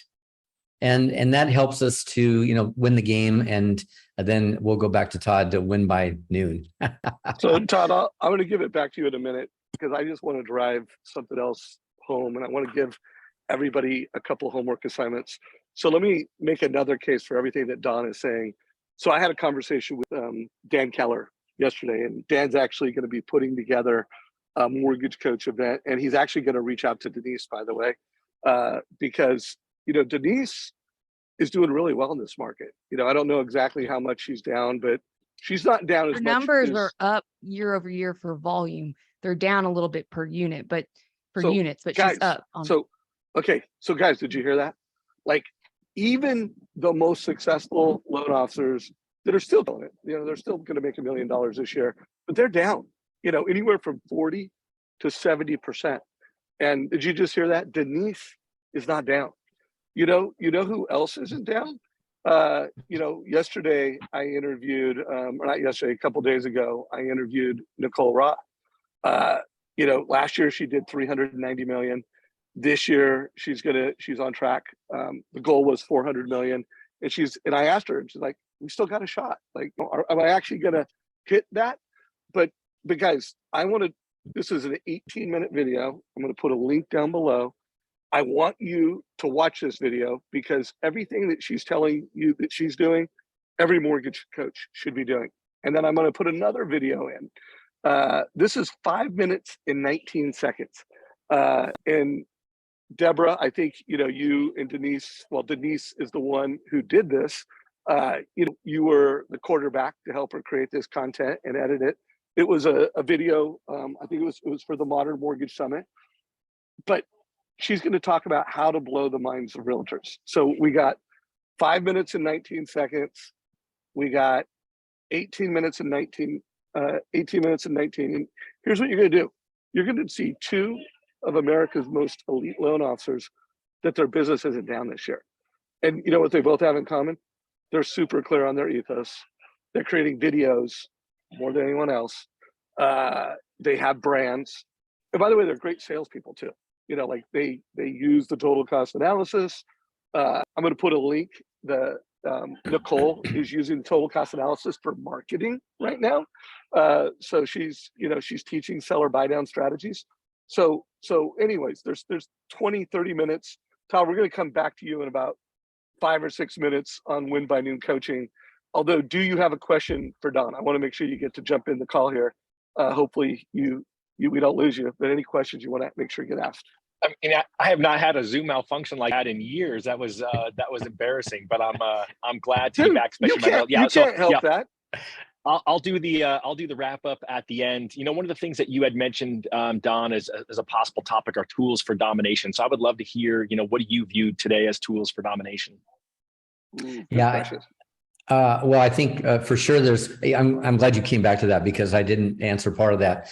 And that helps us to, win the game. And then we'll go back to Todd to win by noon. So Todd, I'm going to give it back to you in a minute because I just want to drive something else home, and I want to give everybody a couple homework assignments. So let me make another case for everything that Don is saying. So I had a conversation with Dan Keller yesterday, and Dan's actually going to be putting together a mortgage coach event, and he's actually going to reach out to Denise, by the way, because Denise is doing really well in this market. I don't know exactly how much she's down, but she's not down as Her much. numbers are up year over year for volume. They're down a little bit per unit, but Guys, she's up. So guys, did you hear that? Like, even the most successful loan officers that are still doing it, they're still going to make $1 million this year, but they're down, anywhere from 40 to 70%. And did you just hear that? Denise is not down. You know who else isn't down? Yesterday I interviewed, or not yesterday, a couple days ago, I interviewed Nicole Roth. Last year she did 390 million. This year she's on track. The goal was 400 million. And I asked her, and she's like, we still got a shot. Like, am I actually going to hit that? But guys, this is an 18-minute video. I'm going to put a link down below. I want you to watch this video because everything that she's telling you that she's doing, every mortgage coach should be doing. And then I'm going to put another video in. This is 5 minutes and 19 seconds. And Deborah, I think, you and Denise, well, Denise is the one who did this. You were the quarterback to help her create this content and edit it. It was a video. I think it was for the Modern Mortgage Summit, but she's going to talk about how to blow the minds of realtors. So we got 5 minutes and 19 seconds. We got 18 minutes and 19. And here's what you're going to do. You're going to see two of America's most elite loan officers that their business isn't down this year. And you know what they both have in common? They're super clear on their ethos. They're creating videos more than anyone else. They have brands. And by the way, they're great salespeople too. Like they use the total cost analysis. I'm going to put a link. Nicole is using total cost analysis for marketing right now. So she's teaching seller buy down strategies. So anyways, there's 20, 30 minutes. Todd, we're going to come back to you in about 5 or 6 minutes on Win by Noon coaching. Although, do you have a question for Don? I want to make sure you get to jump in the call here. Hopefully we don't lose you, but any questions you want to make sure you get asked. I mean, I have not had a Zoom malfunction like that in years. That was embarrassing, but I'm glad to be back. Especially you can't help that. I'll do the wrap up at the end. One of the things that you had mentioned, Don, as a possible topic are tools for domination. So I would love to hear, what do you view today as tools for domination? Well, I think for sure I'm glad you came back to that because I didn't answer part of that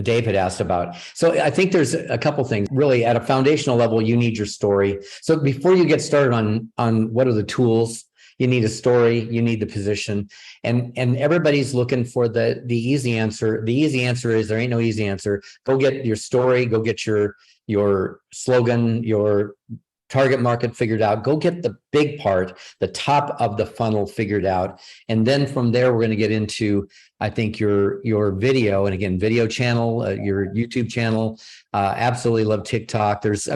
Dave had asked about. So I think there's a couple things. Really, at a foundational level, you need your story. So before you get started on what are the tools, You need a story, you need the position, and everybody's looking for the easy answer. The easy answer is there ain't no easy answer. Go get your story, go get your slogan, your target market figured out. Go get the big part, the top of the funnel figured out. And then from there, we're going to get into, I think, your video. And again, video channel, your YouTube channel. Absolutely love TikTok. There's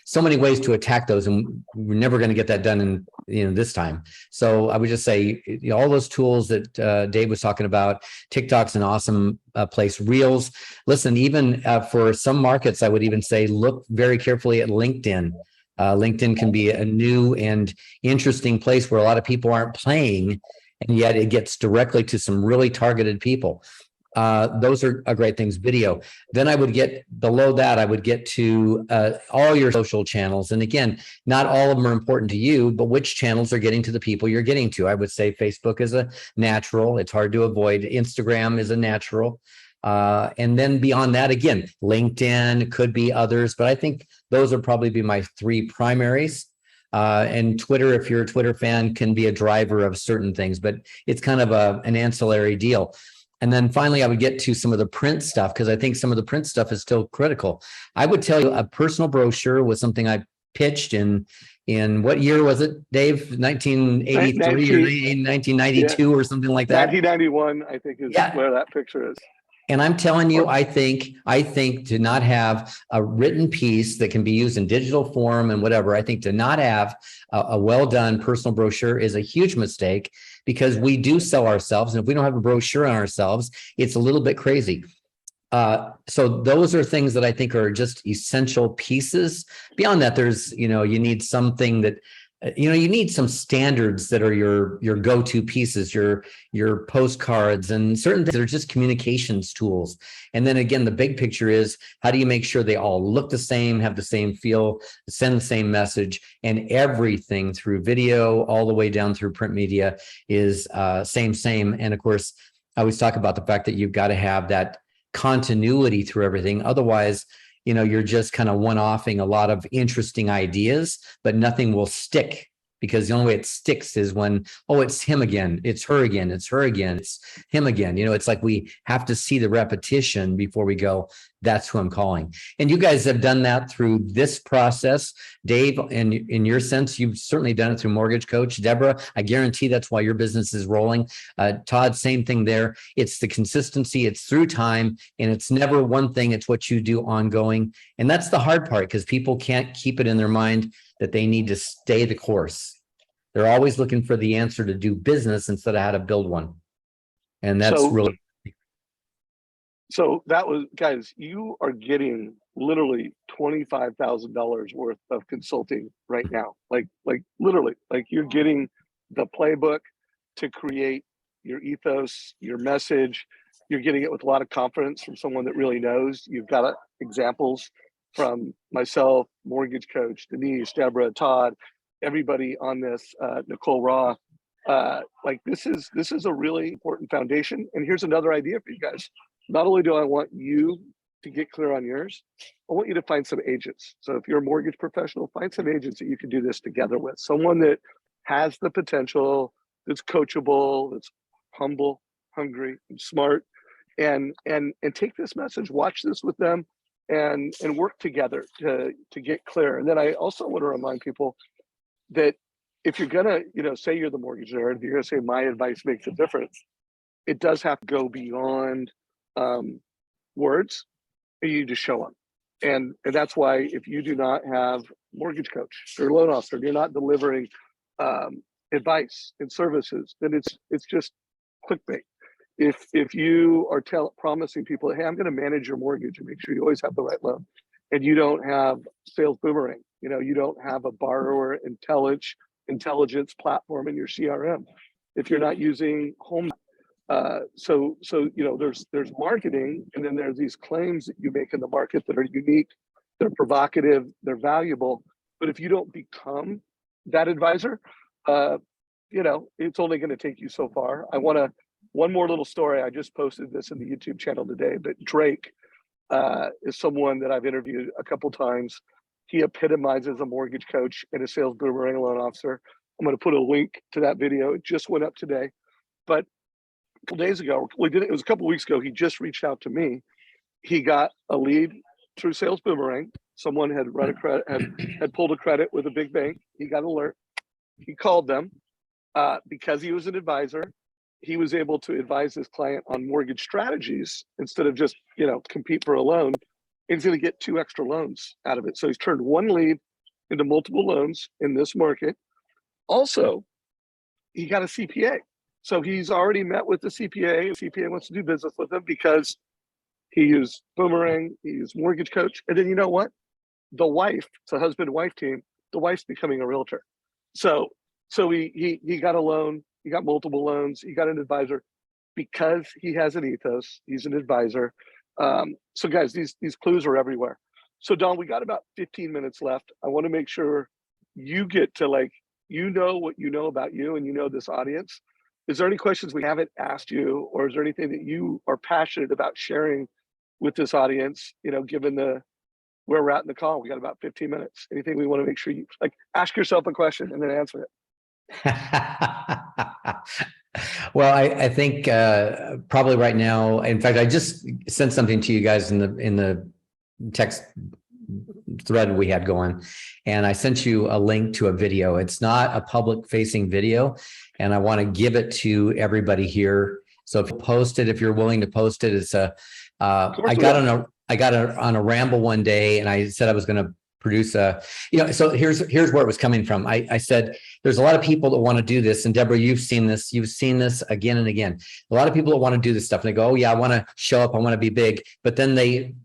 so many ways to attack those, and we're never going to get that done in this time. So I would just say all those tools that Dave was talking about. TikTok's an awesome place. Reels. Listen, even for some markets, I would even say look very carefully at LinkedIn. LinkedIn can be a new and interesting place where a lot of people aren't playing, and yet it gets directly to some really targeted people. Those are great things. Video. Then I would get below that, I would get to all your social channels. And again, not all of them are important to you, but which channels are getting to the people you're getting to. I would say Facebook is a natural. It's hard to avoid. Instagram is a natural. And then beyond that, again, LinkedIn, could be others, but I think those would probably be my three primaries. And Twitter, if you're a Twitter fan, can be a driver of certain things, but it's kind of an ancillary deal. And then finally, I would get to some of the print stuff, because I think some of the print stuff is still critical. I would tell you a personal brochure was something I pitched in what year was it, Dave? 1983 or 1992 or something like that? 1991, I think, is where that picture is. And I'm telling you, I think to not have a written piece that can be used in digital form and whatever, I think to not have a well-done personal brochure is a huge mistake, because we do sell ourselves. And if we don't have a brochure on ourselves, it's a little bit crazy. So those are things that I think are just essential pieces. Beyond that, there's, you need something that, you need some standards that are your go-to pieces, your postcards and certain things that are just communications tools. And then again, the big picture is, how do you make sure they all look the same, have the same feel, send the same message, and everything through video all the way down through print media is same. And of course, I always talk about the fact that you've got to have that continuity through everything. Otherwise, you're just kind of one-offing a lot of interesting ideas, but nothing will stick, because the only way it sticks is when, oh, it's him again, it's her again, it's her again, it's him again. It's like we have to see the repetition before we go, that's who I'm calling. And you guys have done that through this process. Dave, in your sense, you've certainly done it through Mortgage Coach. Deborah, I guarantee that's why your business is rolling. Todd, same thing there. It's the consistency, it's through time, and it's never one thing, it's what you do ongoing. And that's the hard part, because people can't keep it in their mind that they need to stay the course. They're always looking for the answer to do business instead of how to build one. And that's really. So that was, guys, you are getting literally $25,000 worth of consulting right now. Like literally, like you're getting the playbook to create your ethos, your message. You're getting it with a lot of confidence from someone that really knows. You've got examples from myself, Mortgage Coach, Denise, Deborah, Todd, everybody on this, Nicole Raw. Like this is a really important foundation. And here's another idea for you guys. Not only do I want you to get clear on yours, I want you to find some agents. So if you're a mortgage professional, find some agents that you can do this together with. Someone that has the potential, that's coachable, that's humble, hungry, and smart, and take this message, watch this with them, and work together to get clear. And then I also want to remind people that if you're gonna, say you're the mortgage nerd, if you're gonna say my advice makes a difference, it does have to go beyond words, and you need to show them. And that's why if you do not have Mortgage Coach or loan officer, you're not delivering advice and services, then it's just clickbait. If you are promising people, hey, I'm going to manage your mortgage and make sure you always have the right loan, and you don't have sales boomerang, you don't have a borrower intelligence platform in your CRM, if you're not using home, so there's marketing, and then there's these claims that you make in the market that are unique, they're provocative, they're valuable. But if you don't become that advisor, it's only going to take you so far. One more little story. I just posted this in the YouTube channel today, but Drake is someone that I've interviewed a couple times. He epitomizes a mortgage coach and a sales boomerang loan officer. I'm going to put a link to that video. It just went up today, but a couple days ago, it was a couple weeks ago, he just reached out to me. He got a lead through Sales Boomerang. Someone had run a credit, had pulled a credit with a big bank. He got an alert. He called them because he was an advisor. He was able to advise his client on mortgage strategies instead of just, compete for a loan. And he's going to get 2 extra loans out of it. So he's turned one lead into multiple loans in this market. Also, he got a CPA. So he's already met with the CPA. The CPA wants to do business with him because he used Boomerang, he used Mortgage Coach. And then you know what? The wife, it's a husband-wife team, the wife's becoming a realtor. So he got a loan, he got multiple loans, he got an advisor because he has an ethos, he's an advisor. So guys, these clues are everywhere. So Don, we got about 15 minutes left. I want to make sure you get to what you know about you and this audience. Is there any questions we haven't asked you, or is there anything that you are passionate about sharing with this audience, given where we're at in the call? We got about 15 minutes. Anything we want to make sure you ask yourself a question and then answer it? Well, I think probably right now, in fact, I just sent something to you guys in the text thread we had going, and I sent you a link to a video. It's not a public facing video, and I want to give it to everybody here. So if you post it, if you're willing to post it, it's I got on a ramble one day, and I said I was going to produce so here's where it was coming from. I said, there's a lot of people that want to do this. And Deborah, you've seen this again and again. A lot of people that want to do this stuff, and they go, oh yeah, I want to show up, I want to be big. But then they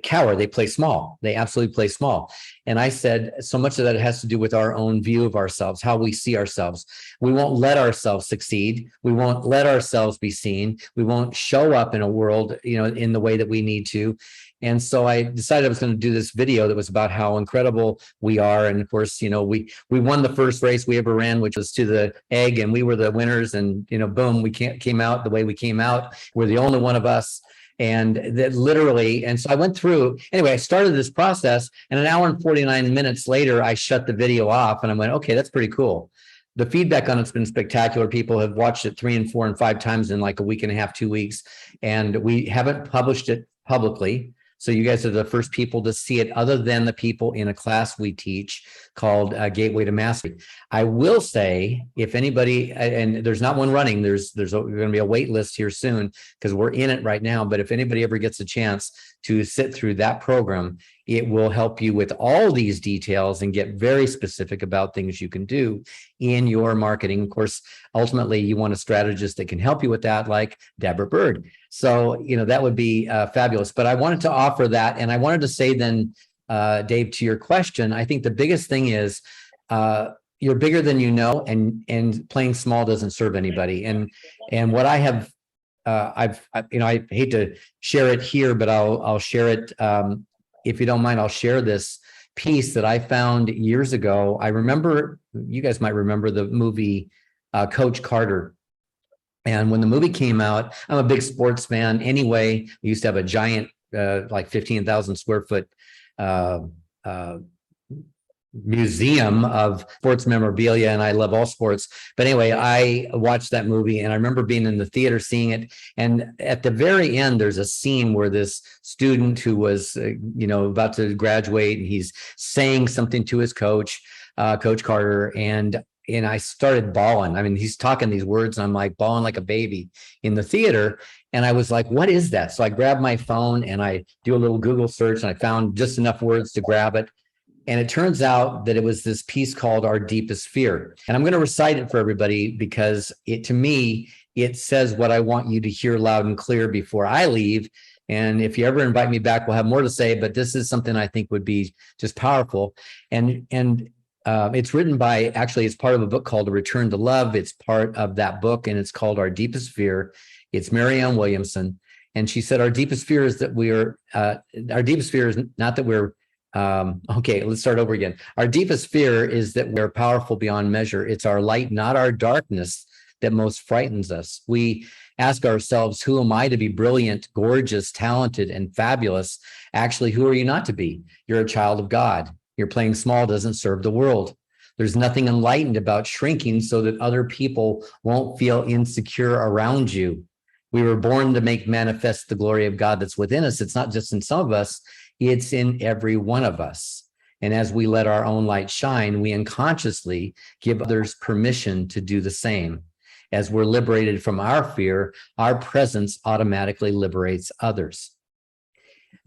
cower, they play small. They absolutely play small. And I said, so much of that has to do with our own view of ourselves, how we see ourselves. We won't let ourselves succeed. We won't let ourselves be seen. We won't show up in a world, in the way that we need to. And so I decided I was going to do this video that was about how incredible we are. And of course, we won the first race we ever ran, which was to the egg, and we were the winners. And, boom, we came out the way we came out. We're the only one of us. And that literally, and so I went through, anyway, I started this process, and an hour and 49 minutes later, I shut the video off, and I went, okay, that's pretty cool. The feedback on it's been spectacular. People have watched it 3 and 4 and 5 times in like a week and a half, 2 weeks, and we haven't published it publicly. So you guys are the first people to see it, other than the people in a class we teach called Gateway to Mastery. I will say, if anybody, and there's not one running, there's going to be a wait list here soon because we're in it right now. But if anybody ever gets a chance to sit through that program, it will help you with all these details and get very specific about things you can do in your marketing. Of course, ultimately, you want a strategist that can help you with that, like Deborah Bird. So, that would be fabulous. But I wanted to offer that. And I wanted to say then, Dave, to your question, I think the biggest thing is you're bigger than you know, and playing small doesn't serve anybody. And what I have, I hate to share it here, but I'll share it. If you don't mind, I'll share this piece that I found years ago. I remember, you guys might remember the movie Coach Carter. And when the movie came out, I'm a big sports fan anyway. We used to have a giant, like 15,000 square foot museum of sports memorabilia, and I love all sports. But anyway, I watched that movie, and I remember being in the theater seeing it. And at the very end, there's a scene where this student who was, about to graduate, and he's saying something to his coach, Coach Carter, and I started bawling. I mean, he's talking these words, and I'm like bawling like a baby in the theater. And I was like, what is that? So I grabbed my phone and I do a little Google search, and I found just enough words to grab it. And it turns out that it was this piece called Our Deepest Fear. And I'm going to recite it for everybody because to me, it says what I want you to hear loud and clear before I leave. And if you ever invite me back, we'll have more to say, but this is something I think would be just powerful. And it's written by, actually, it's part of a book called A Return to Love. It's part of that book, and it's called Our Deepest Fear. It's Marianne Williamson. And she said, our deepest fear is that our deepest fear is not that we're, okay, let's start over again. Our deepest fear is that we're powerful beyond measure. It's our light, not our darkness, that most frightens us. We ask ourselves, who am I to be brilliant, gorgeous, talented, and fabulous? Actually, who are you not to be? You're a child of God. Your playing small doesn't serve the world. There's nothing enlightened about shrinking so that other people won't feel insecure around you. We were born to make manifest the glory of God that's within us. It's not just in some of us, it's in every one of us. And as we let our own light shine, we unconsciously give others permission to do the same. As we're liberated from our fear, our presence automatically liberates others.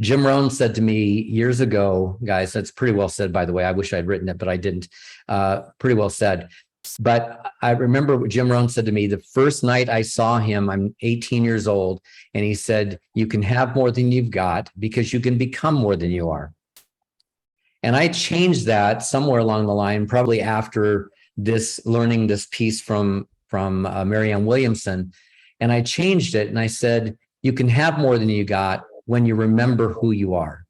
Jim Rohn said to me years ago, guys, that's pretty well said, by the way. I wish I'd written it, but I didn't. Pretty well said. But I remember what Jim Rohn said to me the first night I saw him. I'm 18 years old. And he said, you can have more than you've got because you can become more than you are. And I changed that somewhere along the line, probably after learning this piece from Marianne Williamson. And I changed it and I said, you can have more than you got when you remember who you are.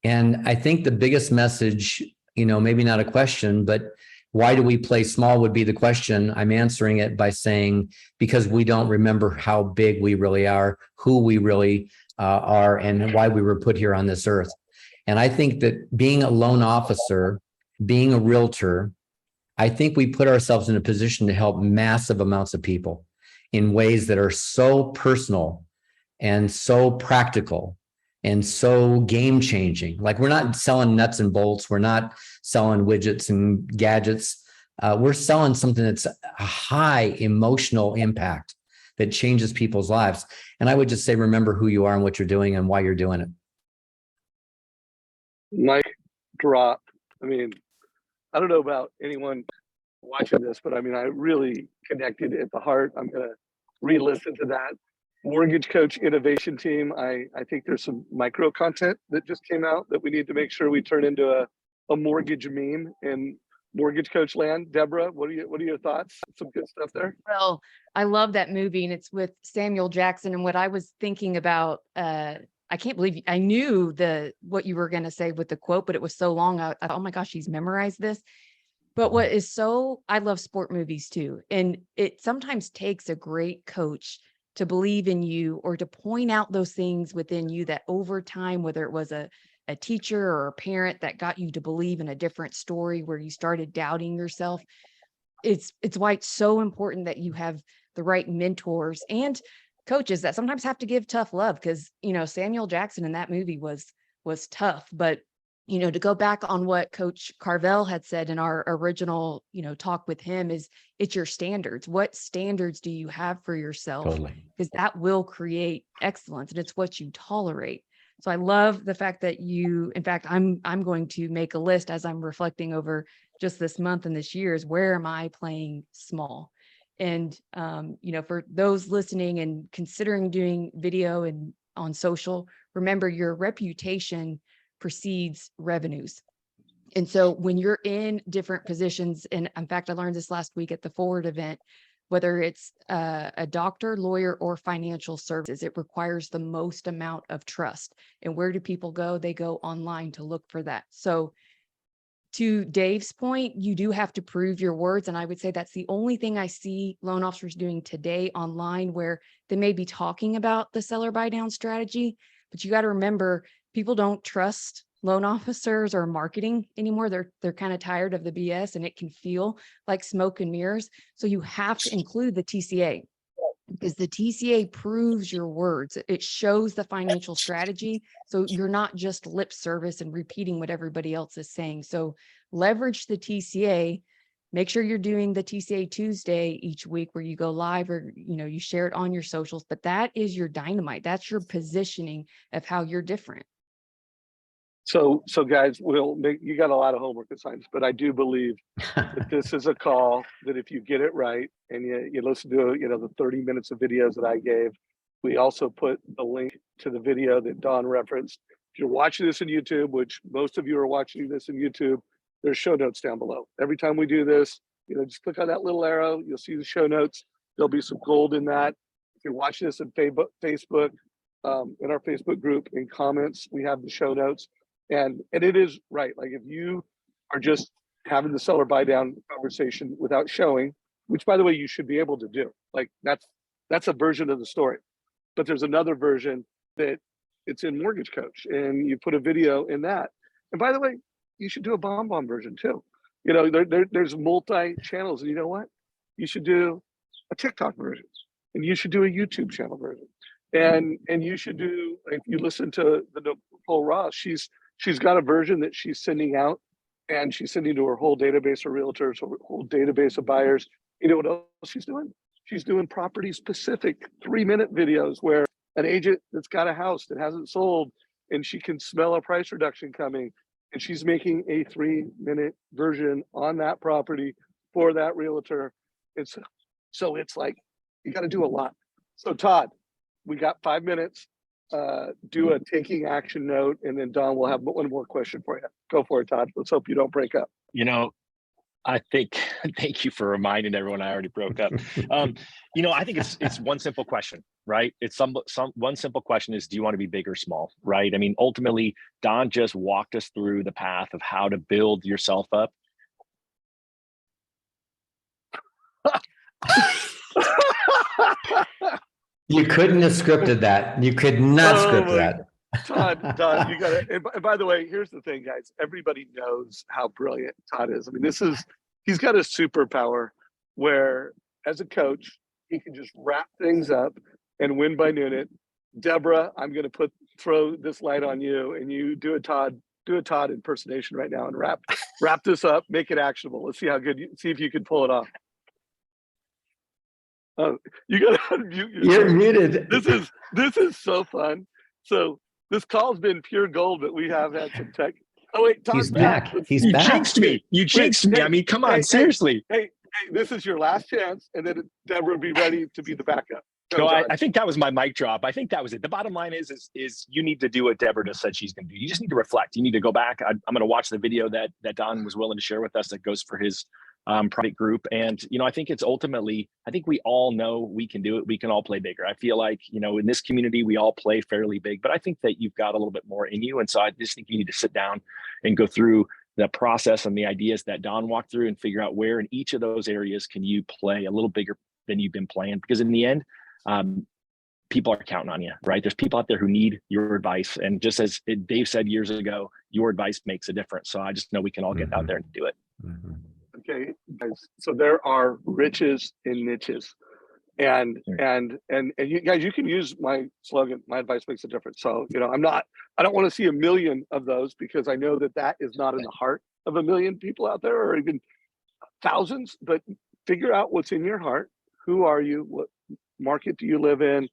And I think the biggest message, maybe not a question, but why do we play small would be the question. I'm answering it by saying, because we don't remember how big we really are, who we really are, and why we were put here on this earth. And I think that being a loan officer, being a realtor, I think we put ourselves in a position to help massive amounts of people in ways that are so personal and so practical and so game changing. Like, we're not selling nuts and bolts. We're not selling widgets and gadgets. We're selling something that's a high emotional impact that changes people's lives. And I would just say, remember who you are and what you're doing and why you're doing it. Mic drop. I mean, I don't know about anyone watching this, but I mean, I really connected at the heart. I'm going to re-listen to that. Mortgage Coach Innovation Team. I think there's some micro content that just came out that we need to make sure we turn into a mortgage meme in Mortgage Coach land. Deborah, what are your thoughts? Some good stuff there. Well, I love that movie, and it's with Samuel Jackson. And what I was thinking about, I can't believe I knew what you were going to say with the quote, but it was so long. I thought, oh my gosh, he's memorized this. But I love sport movies too. And it sometimes takes a great coach to believe in you or to point out those things within you that over time, whether it was a teacher or a parent that got you to believe in a different story where you started doubting yourself. It's why it's so important that you have the right mentors and coaches that sometimes have to give tough love, because, Samuel Jackson in that movie was tough. But, to go back on what Coach Carvel had said in our original, talk with him, is it's your standards. What standards do you have for yourself? Totally. Because that will create excellence, and it's what you tolerate. So I love the fact that in fact, I'm going to make a list as I'm reflecting over just this month and this year, is where am I playing small? And, for those listening and considering doing video and on social, remember your reputation precedes revenues. And so when you're in different positions, and in fact, I learned this last week at the Forward event, whether it's a doctor, lawyer, or financial services, it requires the most amount of trust. And where do people go? They go online to look for that. So to Dave's point, you do have to prove your words. And I would say that's the only thing I see loan officers doing today online, where they may be talking about the seller buy down strategy, but you got to remember, people don't trust loan officers or marketing anymore. They're kind of tired of the BS, and it can feel like smoke and mirrors. So you have to include the TCA, because the TCA proves your words. It shows the financial strategy. So you're not just lip service and repeating what everybody else is saying. So leverage the TCA. Make sure you're doing the TCA Tuesday each week where you go live, or, you share it on your socials, but that is your dynamite. That's your positioning of how you're different. So guys, you got a lot of homework assignments, but I do believe that this is a call that if you get it right and you listen to, the 30 minutes of videos that I gave, we also put the link to the video that Don referenced. If you're watching this in YouTube, which most of you are watching this in YouTube, there's show notes down below. Every time we do this, just click on that little arrow, you'll see the show notes. There'll be some gold in that. If you're watching this in Facebook, in our Facebook group, in comments, we have the show notes. And it is right. Like, if you are just having the seller buy down conversation without showing, which, by the way, you should be able to do. Like, that's a version of the story. But there's another version that it's in Mortgage Coach, and you put a video in that. And by the way, you should do a BombBomb version too. There's multi channels, and you know what? You should do a TikTok version, and you should do a YouTube channel version, and you should do. If you listen to the Nicole Ross, she's got a version that she's sending out, and she's sending to her whole database of realtors, her whole database of buyers. You know what else she's doing? She's doing property specific 3-minute videos where an agent that's got a house that hasn't sold and she can smell a price reduction coming, and she's making a 3-minute version on that property for that realtor. So it's like, you got to do a lot. So Todd, we got 5 minutes. Do a taking action note, and then Don will have one more question for you. Go for it, Todd. Let's hope you don't break up. I think, thank you for reminding everyone I already broke up. I think it's one simple question, right? It's one simple question is, do you want to be big or small, right? I mean, ultimately, Don just walked us through the path of how to build yourself up. You couldn't have scripted that. You could not script that. Todd, you got it. And by the way, here's the thing, guys. Everybody knows how brilliant Todd is. I mean, he's got a superpower where, as a coach, he can just wrap things up and win by noon. Deborah, I'm going to throw this light on you, and you do a Todd impersonation right now, and wrap this up, make it actionable. Let's see how good see if you can pull it off. Oh, you got to unmute yourself. You're muted. This is so fun. So this call's been pure gold, but we have had some tech. Oh wait, Todd's He's back. He's You back. jinxed me. You jinxed me. I mean, come on, seriously. Hey, this is your last chance, and then Deborah will be ready to be the backup. No, I think that was my mic drop. I think that was it. The bottom line is you need to do what Deborah just said she's going to do. You just need to reflect. You need to go back. I'm going to watch the video that Don was willing to share with us that goes for his private group. And, I think it's ultimately, I think we all know we can do it. We can all play bigger. I feel like, in this community, we all play fairly big, but I think that you've got a little bit more in you. And so I just think you need to sit down and go through the process and the ideas that Don walked through and figure out where in each of those areas can you play a little bigger than you've been playing. Because in the end, people are counting on you, right? There's people out there who need your advice. And just as Dave said years ago, your advice makes a difference. So I just know we can all get out there and do it. Mm-hmm. Okay, guys. So there are riches in niches, and you guys, you can use my slogan. My advice makes a difference. So I don't want to see a million of those, because I know that is not in the heart of a million people out there, or even thousands. But figure out what's in your heart. Who are you? What market do you live in?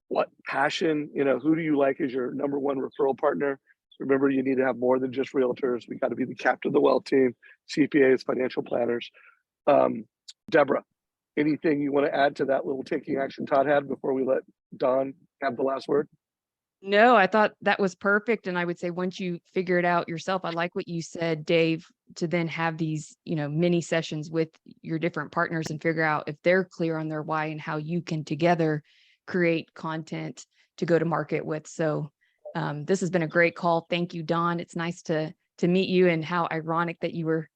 What passion? Who do you like as your number one referral partner? Remember, you need to have more than just realtors. We got to be the captain of the wealth team, CPAs, financial planners. Deborah, anything you want to add to that little taking action Todd had before we let Don have the last word? No, I thought that was perfect. And I would say, once you figure it out yourself, I like what you said, Dave, to then have these, mini sessions with your different partners and figure out if they're clear on their why and how you can together create content to go to market with. So this has been a great call. Thank you, Don. It's nice to meet you, and how ironic that you were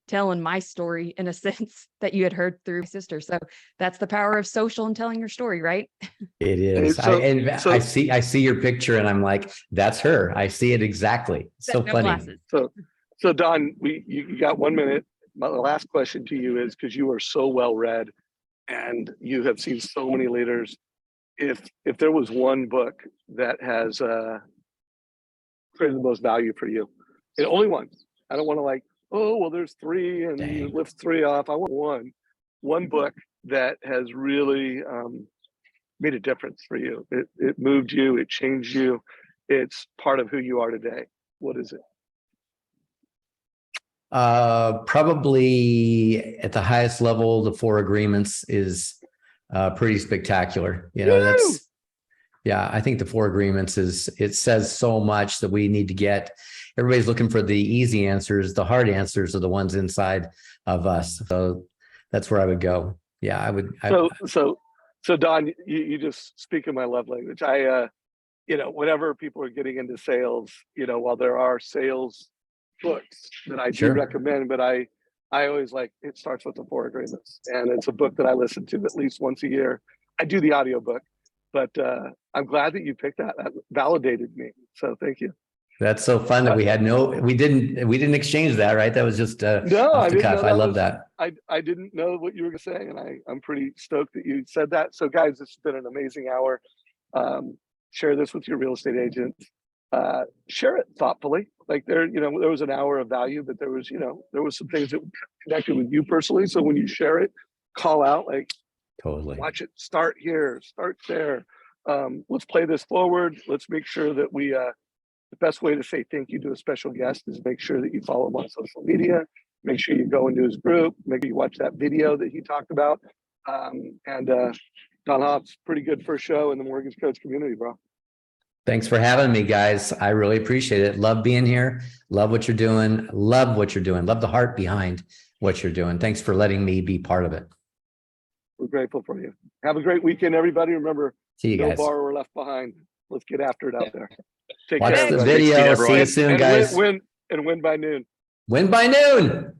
telling my story in a sense that you had heard through my sister. So that's the power of social and telling your story, right? It is. I see your picture, and I'm like, that's her. I see it exactly. So funny. Glasses. So Don, you got 1 minute. My last question to you is, because you are so well read and you have seen so many leaders, if there was one book that has created the most value for you, and only one. I don't want to there's 3 and you lift 3 off. I want one book that has really made a difference for you. It moved you, it changed you, it's part of who you are today. What is it? Probably at the highest level, the 4 Agreements is pretty spectacular. I think the 4 Agreements it says so much that we need to get. Everybody's looking for the easy answers. The hard answers are the ones inside of us. So that's where I would go. Yeah, I would. So Don, you just speak in my love language. Whenever people are getting into sales, while there are sales books that I do recommend, but I always it starts with the 4 Agreements, and it's a book that I listen to at least once a year. I do the audiobook, but I'm glad that you picked that. That validated me. So thank you. That's so fun that we didn't exchange that, right? That was just No, I off the didn't cuff. know I that love was, that. I didn't know what you were saying, and I'm pretty stoked that you said that. So guys, this has been an amazing hour. Share this with your real estate agents. Share it thoughtfully. Like there was an hour of value, but there was some things that connected with you personally. So when you share it, call out like, Totally. watch it, start here, start there. Let's play this forward. Let's make sure that the best way to say thank you to a special guest is make sure that you follow him on social media. Make sure you go into his group. Make sure you watch that video that he talked about. Don Hobbs, pretty good first show in the mortgage coach community, bro. Thanks for having me, guys. I really appreciate it. Love being here. Love what you're doing. Love what you're doing. Love the heart behind what you're doing. Thanks for letting me be part of it. We're grateful for you. Have a great weekend, everybody. Remember, See you no guys. borrower left behind. Let's get after it out there. Take Watch care, the everybody. video. See you soon, And guys. win by noon. Win by noon.